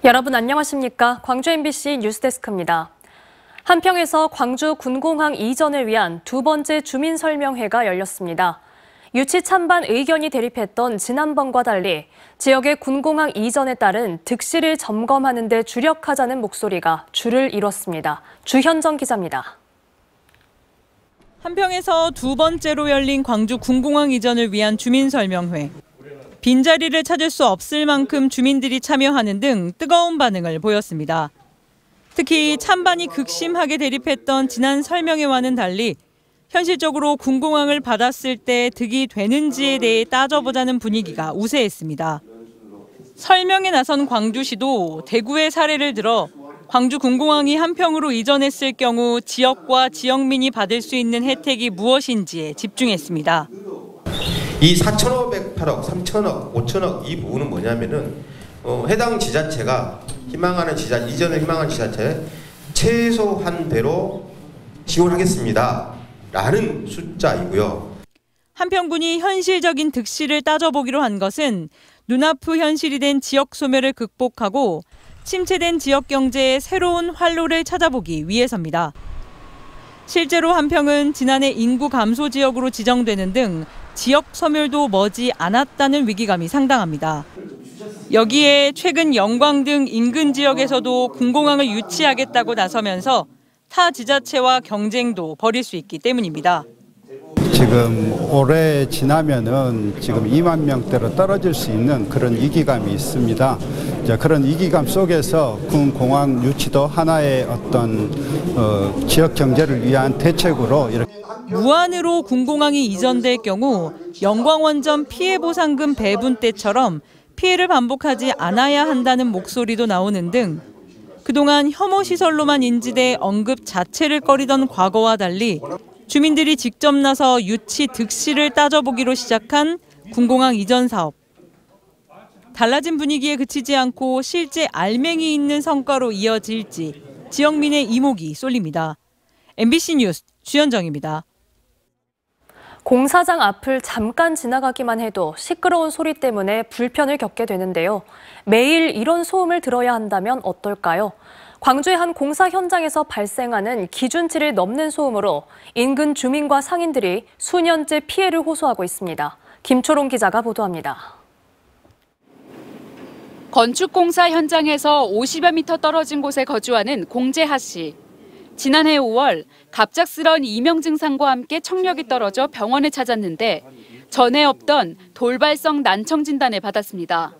여러분 안녕하십니까? 광주 MBC 뉴스데스크입니다. 한평에서 광주 군공항 이전을 위한 두 번째 주민설명회가 열렸습니다. 유치 찬반 의견이 대립했던 지난번과 달리 지역의 군공항 이전에 따른 득실을 점검하는 데 주력하자는 목소리가 줄을 이뤘습니다. 주현정 기자입니다. 한평에서 두 번째로 열린 광주 군공항 이전을 위한 주민설명회. 빈자리를 찾을 수 없을 만큼 주민들이 참여하는 등 뜨거운 반응을 보였습니다. 특히 찬반이 극심하게 대립했던 지난 설명회와는 달리 현실적으로 군공항을 받았을 때 득이 되는지에 대해 따져보자는 분위기가 우세했습니다. 설명에 나선 광주시도 대구의 사례를 들어 광주 군공항이 한평으로 이전했을 경우 지역과 지역민이 받을 수 있는 혜택이 무엇인지에 집중했습니다. 이 4,508억, 3,000억, 5,000억 이 부분은 뭐냐면은 해당 지자체가 이전을 희망하는 지자체에 최소한 대로 지원하겠습니다. 라는 숫자이고요. 한평군이 현실적인 득실을 따져보기로 한 것은 눈앞의 현실이 된 지역 소멸을 극복하고 침체된 지역 경제의 새로운 활로를 찾아보기 위해서입니다. 실제로 한평은 지난해 인구 감소 지역으로 지정되는 등 지역 소멸도 머지 않았다는 위기감이 상당합니다. 여기에 최근 영광 등 인근 지역에서도 군공항을 유치하겠다고 나서면서 타 지자체와 경쟁도 벌일 수 있기 때문입니다. 지금 올해 지나면은 지금 2만 명대로 떨어질 수 있는 그런 위기감이 있습니다. 그런 위기감 속에서 군공항 유치도 하나의 어떤 지역 경제를 위한 대책으로 이렇게 무한으로 군공항이 이전될 경우 영광원전 피해보상금 배분 때처럼 피해를 반복하지 않아야 한다는 목소리도 나오는 등 그동안 혐오시설로만 인지돼 언급 자체를 꺼리던 과거와 달리 주민들이 직접 나서 유치 득실을 따져보기로 시작한 군공항 이전 사업. 달라진 분위기에 그치지 않고 실제 알맹이 있는 성과로 이어질지 지역민의 이목이 쏠립니다. MBC 뉴스 주현정입니다. 공사장 앞을 잠깐 지나가기만 해도 시끄러운 소리 때문에 불편을 겪게 되는데요. 매일 이런 소음을 들어야 한다면 어떨까요? 광주의 한 공사 현장에서 발생하는 기준치를 넘는 소음으로 인근 주민과 상인들이 수년째 피해를 호소하고 있습니다. 김초롱 기자가 보도합니다. 건축공사 현장에서 50여 미터 떨어진 곳에 거주하는 공재하 씨. 지난해 5월 갑작스런 이명 증상과 함께 청력이 떨어져 병원에 찾았는데 전에 없던 돌발성 난청 진단을 받았습니다.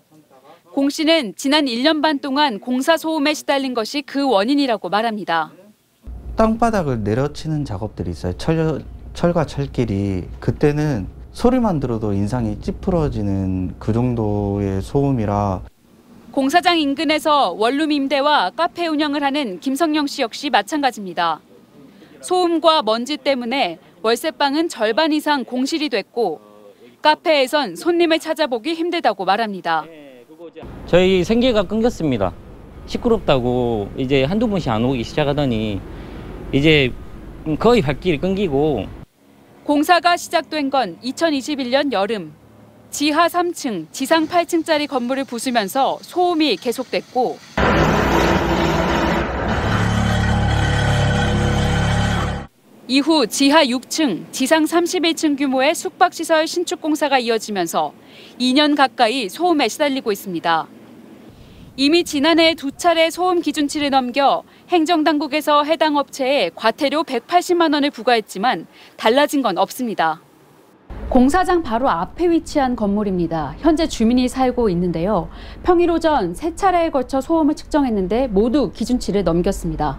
공 씨는 지난 1년 반 동안 공사 소음에 시달린 것이 그 원인이라고 말합니다. 땅바닥을 내려치는 작업들이 있어요. 철과 철길이. 그때는 소리만 들어도 인상이 찌푸러지는 그 정도의 소음이라. 공사장 인근에서 원룸 임대와 카페 운영을 하는 김성영 씨 역시 마찬가지입니다. 소음과 먼지 때문에 월세방은 절반 이상 공실이 됐고 카페에선 손님을 찾아보기 힘들다고 말합니다. 저희 생계가 끊겼습니다. 시끄럽다고 이제 한두 번씩 안 오기 시작하더니 이제 거의 발길이 끊기고. 공사가 시작된 건 2021년 여름. 지하 3층, 지상 8층짜리 건물을 부수면서 소음이 계속됐고 이후 지하 6층, 지상 31층 규모의 숙박시설 신축 공사가 이어지면서 2년 가까이 소음에 시달리고 있습니다. 이미 지난해 2차례 소음 기준치를 넘겨 행정당국에서 해당 업체에 과태료 180만 원을 부과했지만 달라진 건 없습니다. 공사장 바로 앞에 위치한 건물입니다. 현재 주민이 살고 있는데요. 평일 오전 3차례에 걸쳐 소음을 측정했는데 모두 기준치를 넘겼습니다.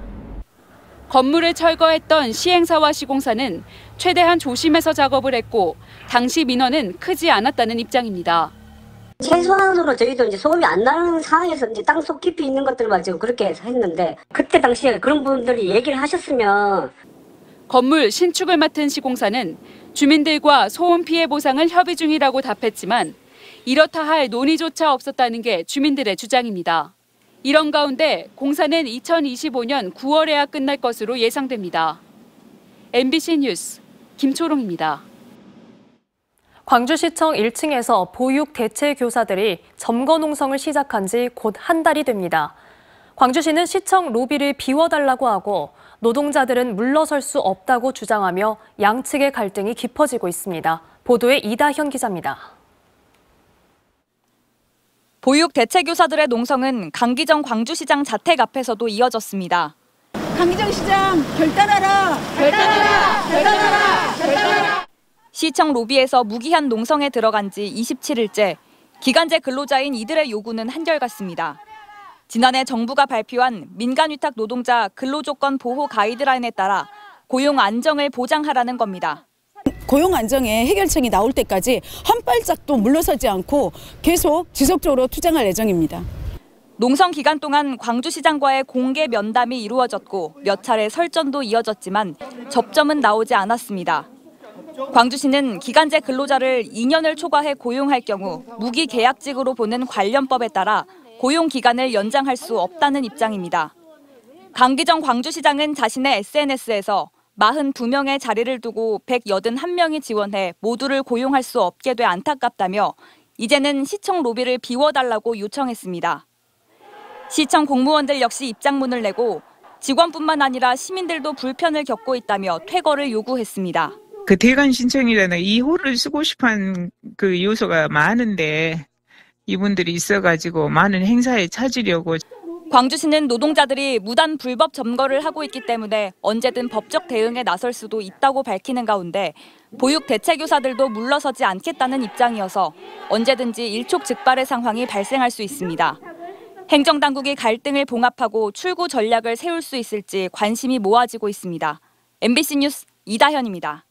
건물을 철거했던 시행사와 시공사는 최대한 조심해서 작업을 했고 당시 민원은 크지 않았다는 입장입니다. 최소한으로 저희도 이제 소음이 안 나는 상황에서 이제 땅속 깊이 있는 것들만 지금 그렇게 했는데 그때 당시에 그런 분들이 얘기를 하셨으면. 건물 신축을 맡은 시공사는 주민들과 소음 피해 보상을 협의 중이라고 답했지만 이렇다 할 논의조차 없었다는 게 주민들의 주장입니다. 이런 가운데 공사는 2025년 9월에야 끝날 것으로 예상됩니다. MBC 뉴스 김초롱입니다. 광주시청 1층에서 보육 대체 교사들이 점거 농성을 시작한 지 곧 한 달이 됩니다. 광주시는 시청 로비를 비워달라고 하고 노동자들은 물러설 수 없다고 주장하며 양측의 갈등이 깊어지고 있습니다. 보도에 이다현 기자입니다. 보육 대체교사들의 농성은 강기정 광주시장 자택 앞에서도 이어졌습니다. 강기정 시장 결단하라! 결단하라! 결단하라! 결단하라! 시청 로비에서 무기한 농성에 들어간 지 27일째, 기간제 근로자인 이들의 요구는 한결같습니다. 지난해 정부가 발표한 민간위탁 노동자 근로조건 보호 가이드라인에 따라 고용 안정을 보장하라는 겁니다. 고용 안정에 해결책이 나올 때까지 한 발짝도 물러서지 않고 계속 지속적으로 투쟁할 예정입니다. 농성 기간 동안 광주시장과의 공개 면담이 이루어졌고 몇 차례 설전도 이어졌지만 접점은 나오지 않았습니다. 광주시는 기간제 근로자를 2년을 초과해 고용할 경우 무기계약직으로 보는 관련법에 따라 고용 기간을 연장할 수 없다는 입장입니다. 강기정 광주시장은 자신의 SNS에서 42명의 자리를 두고 181명이 지원해 모두를 고용할 수 없게 돼 안타깝다며 이제는 시청 로비를 비워달라고 요청했습니다. 시청 공무원들 역시 입장문을 내고 직원뿐만 아니라 시민들도 불편을 겪고 있다며 퇴거를 요구했습니다. 그 대관 신청이라는 2호를 쓰고 싶은 그 요소가 많은데 이분들이 있어가지고 많은 행사에 찾으려고. 광주시는 노동자들이 무단 불법 점거를 하고 있기 때문에 언제든 법적 대응에 나설 수도 있다고 밝히는 가운데 보육 대체교사들도 물러서지 않겠다는 입장이어서 언제든지 일촉즉발의 상황이 발생할 수 있습니다. 행정당국이 갈등을 봉합하고 출구 전략을 세울 수 있을지 관심이 모아지고 있습니다. MBC 뉴스 이다현입니다.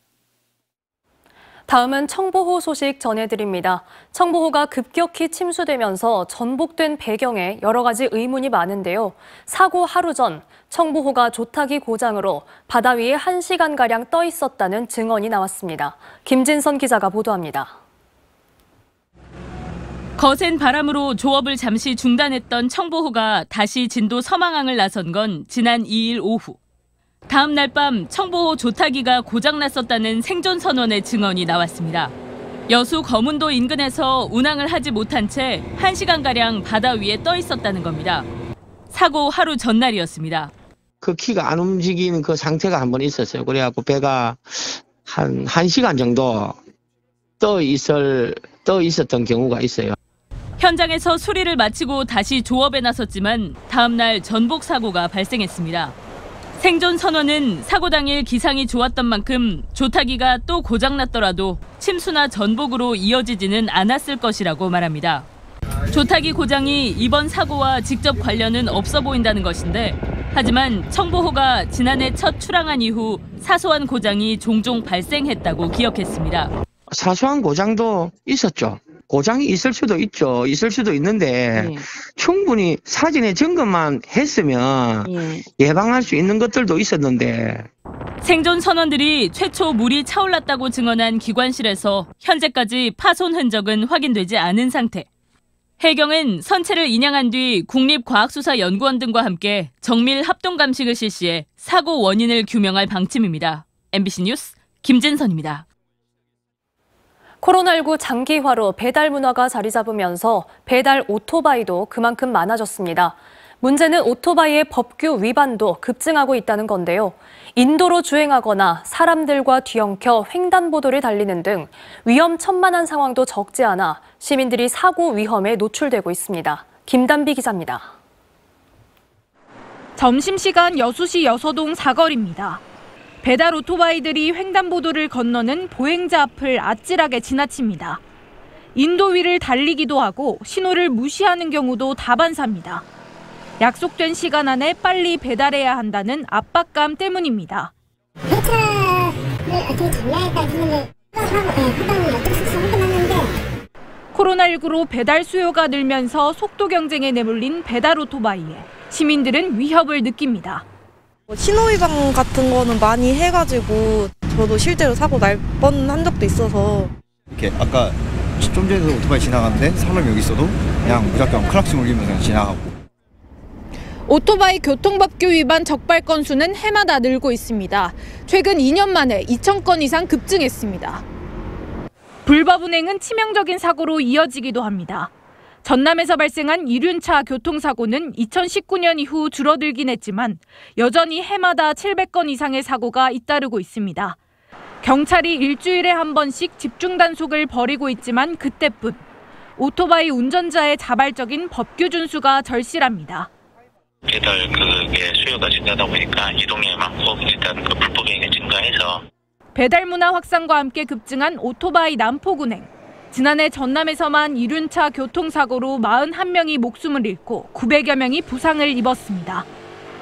다음은 청보호 소식 전해드립니다. 청보호가 급격히 침수되면서 전복된 배경에 여러 가지 의문이 많은데요. 사고 하루 전 청보호가 조타기 고장으로 바다 위에 1시간가량 떠 있었다는 증언이 나왔습니다. 김진선 기자가 보도합니다. 거센 바람으로 조업을 잠시 중단했던 청보호가 다시 진도 서망항을 나선 건 지난 2일 오후. 다음 날 밤 청보호 조타기가 고장났었다는 생존 선원의 증언이 나왔습니다. 여수 거문도 인근에서 운항을 하지 못한 채 1시간가량 바다 위에 떠 있었다는 겁니다. 사고 하루 전날이었습니다. 그 키가 안 움직이는 그 상태가 한 번 있었어요. 그래갖고 배가 한 1시간 정도 떠 있었던 경우가 있어요. 현장에서 수리를 마치고 다시 조업에 나섰지만 다음 날 전복 사고가 발생했습니다. 생존 선원은 사고 당일 기상이 좋았던 만큼 조타기가 또 고장났더라도 침수나 전복으로 이어지지는 않았을 것이라고 말합니다. 조타기 고장이 이번 사고와 직접 관련은 없어 보인다는 것인데 하지만 청보호가 지난해 첫 출항한 이후 사소한 고장이 종종 발생했다고 기억했습니다. 사소한 고장도 있었죠. 고장이 있을 수도 있죠. 있을 수도 있는데 충분히 사진에 점검만 했으면 예방할 수 있는 것들도 있었는데. 생존 선원들이 최초 물이 차올랐다고 증언한 기관실에서 현재까지 파손 흔적은 확인되지 않은 상태. 해경은 선체를 인양한 뒤 국립과학수사연구원 등과 함께 정밀 합동감식을 실시해 사고 원인을 규명할 방침입니다. MBC 뉴스 김진선입니다. 코로나19 장기화로 배달 문화가 자리 잡으면서 배달 오토바이도 그만큼 많아졌습니다. 문제는 오토바이의 법규 위반도 급증하고 있다는 건데요. 인도로 주행하거나 사람들과 뒤엉켜 횡단보도를 달리는 등 위험천만한 상황도 적지 않아 시민들이 사고 위험에 노출되고 있습니다. 김단비 기자입니다. 점심시간 여수시 여서동 사거리입니다. 배달 오토바이들이 횡단보도를 건너는 보행자 앞을 아찔하게 지나칩니다. 인도 위를 달리기도 하고 신호를 무시하는 경우도 다반사입니다. 약속된 시간 안에 빨리 배달해야 한다는 압박감 때문입니다. 코로나19로 배달 수요가 늘면서 속도 경쟁에 내몰린 배달 오토바이에 시민들은 위협을 느낍니다. 신호위반 같은 거는 많이 해가지고 저도 실제로 사고 날 뻔한 적도 있어서. 이렇게 아까 좀 전에도 오토바이 지나갔는데 사람이 여기 있어도 그냥 무작정 클락슨 울리면서 그냥 지나가고. 오토바이 교통법규 위반 적발 건수는 해마다 늘고 있습니다. 최근 2년 만에 2,000건 이상 급증했습니다. 불법 운행은 치명적인 사고로 이어지기도 합니다. 전남에서 발생한 이륜차 교통사고는 2019년 이후 줄어들긴 했지만 여전히 해마다 700건 이상의 사고가 잇따르고 있습니다. 경찰이 일주일에 한 번씩 집중 단속을 벌이고 있지만 그때뿐 오토바이 운전자의 자발적인 법규 준수가 절실합니다. 배달 그게 수요가 증가하다 보니까 이동량이 많고 일단 그 불법 행위가 증가해서 배달 문화 확산과 함께 급증한 오토바이 난폭 운행. 지난해 전남에서만 이륜차 교통사고로 41명이 목숨을 잃고 900여 명이 부상을 입었습니다.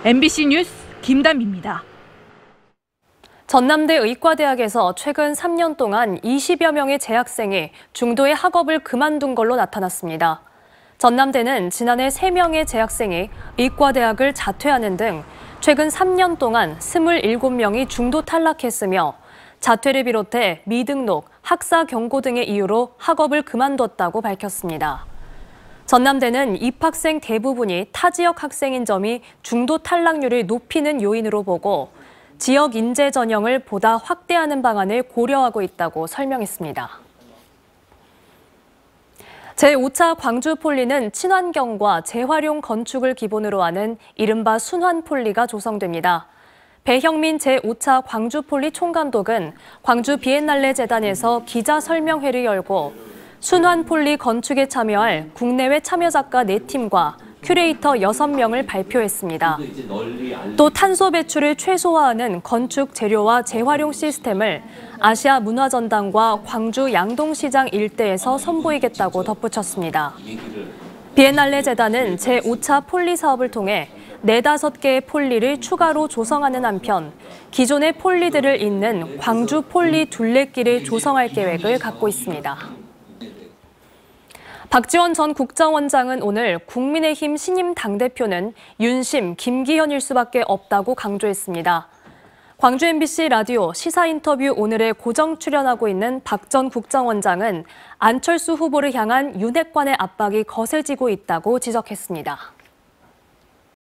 MBC 뉴스 김담비입니다. 전남대 의과대학에서 최근 3년 동안 20여 명의 재학생이 중도에 학업을 그만둔 걸로 나타났습니다. 전남대는 지난해 3명의 재학생이 의과대학을 자퇴하는 등 최근 3년 동안 27명이 중도 탈락했으며 자퇴를 비롯해 미등록, 학사 경고 등의 이유로 학업을 그만뒀다고 밝혔습니다. 전남대는 입학생 대부분이 타 지역 학생인 점이 중도 탈락률을 높이는 요인으로 보고 지역 인재 전형을 보다 확대하는 방안을 고려하고 있다고 설명했습니다. 제5차 광주폴리는 친환경과 재활용 건축을 기본으로 하는 이른바 순환폴리가 조성됩니다. 배형민 제5차 광주폴리 총감독은 광주 비엔날레 재단에서 기자 설명회를 열고 순환폴리 건축에 참여할 국내외 참여 작가 4팀과 큐레이터 6명을 발표했습니다. 또 탄소 배출을 최소화하는 건축 재료와 재활용 시스템을 아시아 문화전당과 광주 양동시장 일대에서 선보이겠다고 덧붙였습니다. 비엔날레 재단은 제5차 폴리 사업을 통해 4-5개의 폴리를 추가로 조성하는 한편 기존의 폴리들을 잇는 광주 폴리 둘레길을 조성할 계획을 갖고 있습니다. 박지원 전 국정원장은 오늘 국민의힘 신임 당대표는 윤심, 김기현일 수밖에 없다고 강조했습니다. 광주 MBC 라디오 시사 인터뷰 오늘에 고정 출연하고 있는 박 전 국정원장은 안철수 후보를 향한 윤핵관의 압박이 거세지고 있다고 지적했습니다.